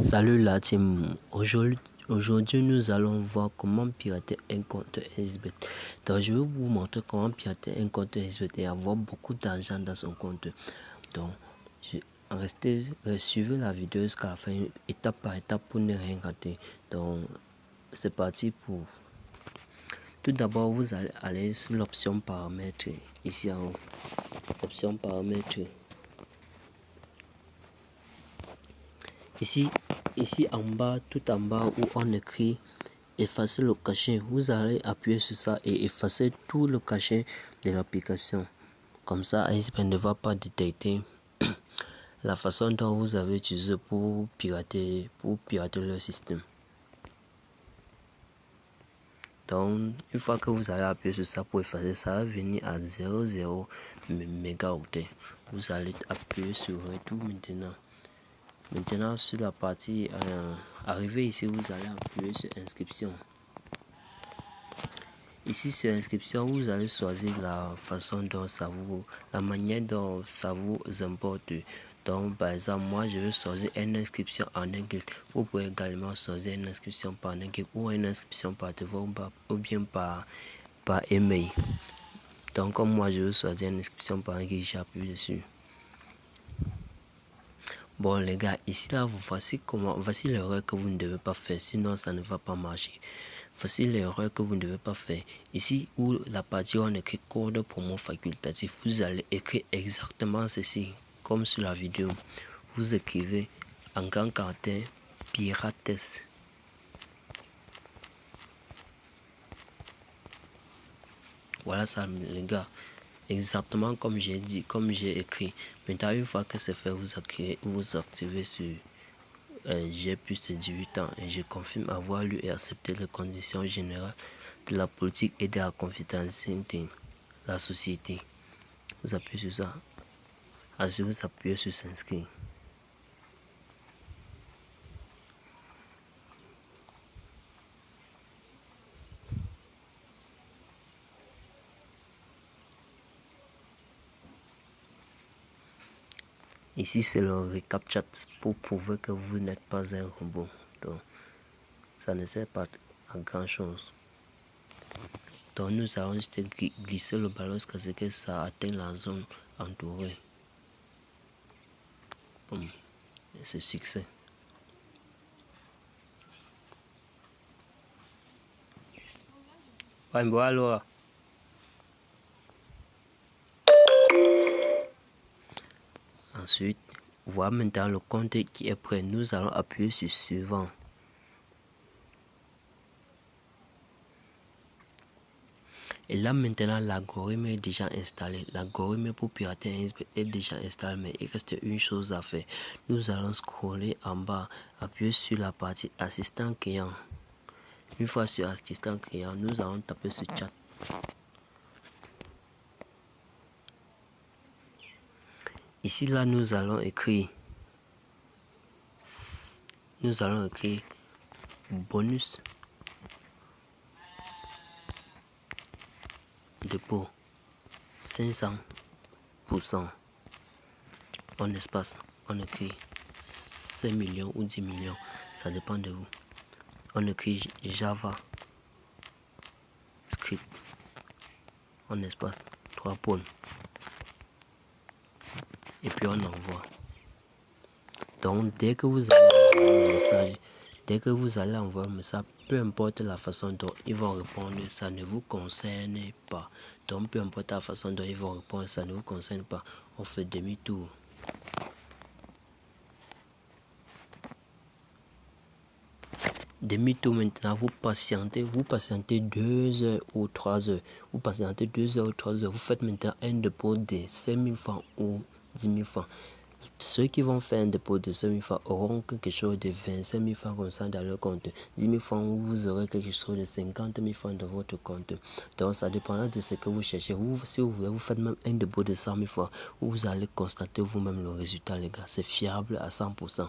Salut la team, aujourd'hui nous allons voir comment pirater un compte XBET. Donc je vais vous montrer comment pirater un compte XBET et avoir beaucoup d'argent dans son compte. Donc suivez la vidéo jusqu'à la fin, étape par étape pour ne rien rater. Donc c'est parti pour... Tout d'abord vous allez aller sur l'option paramètres ici en haut. Option paramètres. Ici en bas, tout en bas où on écrit effacer le cachet, vous allez appuyer sur ça et effacer tout le cachet de l'application. Comme ça, XBET ne va pas détecter la façon dont vous avez utilisé pour pirater le système. Donc, une fois que vous allez appuyer sur ça pour effacer, ça va venir à 00 mégaoctets. Vous allez appuyer sur retour maintenant. Maintenant sur la partie arrivée ici, vous allez appuyer sur inscription. Ici sur inscription, vous allez choisir la façon dont la manière dont ça vous importe. Donc par exemple, moi je vais choisir une inscription en un clic. Vous pouvez également choisir une inscription par un clic ou une inscription par téléphone ou bien par email. Donc comme moi je vais choisir une inscription par un clic, j'appuie dessus. Bon les gars, ici là voici l'erreur que vous ne devez pas faire, sinon ça ne va pas marcher. Voici l'erreur que vous ne devez pas faire. Ici où la partie où on écrit code promo facultatif, vous allez écrire exactement ceci, comme sur la vidéo. Vous écrivez en grand caractère Pirates. Voilà ça les gars. Exactement comme j'ai dit, comme j'ai écrit. Maintenant, une fois que c'est fait, vous activez sur j'ai plus de 18 ans et je confirme avoir lu et accepté les conditions générales de la politique et de la confidentialité de la société. Vous appuyez sur ça. Ensuite, vous appuyez sur s'inscrire. Ici, c'est le recaptcha pour prouver que vous n'êtes pas un robot. Donc, ça ne sert pas à grand chose. Donc, nous allons juste glisser le ballon jusqu'à ce que ça atteigne la zone entourée. C'est succès. Alors. Ensuite, voilà maintenant le compte qui est prêt. Nous allons appuyer sur suivant. Et là maintenant l'algorithme est déjà installé. L'algorithme pour pirater un XBET est déjà installé, mais il reste une chose à faire. Nous allons scroller en bas, appuyer sur la partie assistant client. Une fois sur assistant client, nous allons taper sur chat. Ici là nous allons écrire bonus dépôt 500%. En espace, on écrit 5 millions ou 10 millions, ça dépend de vous. On écrit Java script en espace 3 pôles et puis on envoie. Donc dès que vous allez envoyer le message, peu importe la façon dont ils vont répondre, ça ne vous concerne pas. Donc peu importe la façon dont ils vont répondre, ça ne vous concerne pas. On fait demi-tour. Demi-tour maintenant, vous patientez 2 heures ou 3 heures. Vous patientez 2 heures ou 3 heures. Vous faites maintenant un dépôt de 5 000 francs ou 10 000 francs. Ceux qui vont faire un dépôt de 5 000 francs auront quelque chose de 25 000 francs comme ça dans leur compte. 10 000 francs, vous aurez quelque chose de 50 000 francs dans votre compte. Donc ça dépendra de ce que vous cherchez. Si vous voulez, vous faites même un dépôt de 100 000 francs. Vous allez constater vous-même le résultat, les gars. C'est fiable à 100%.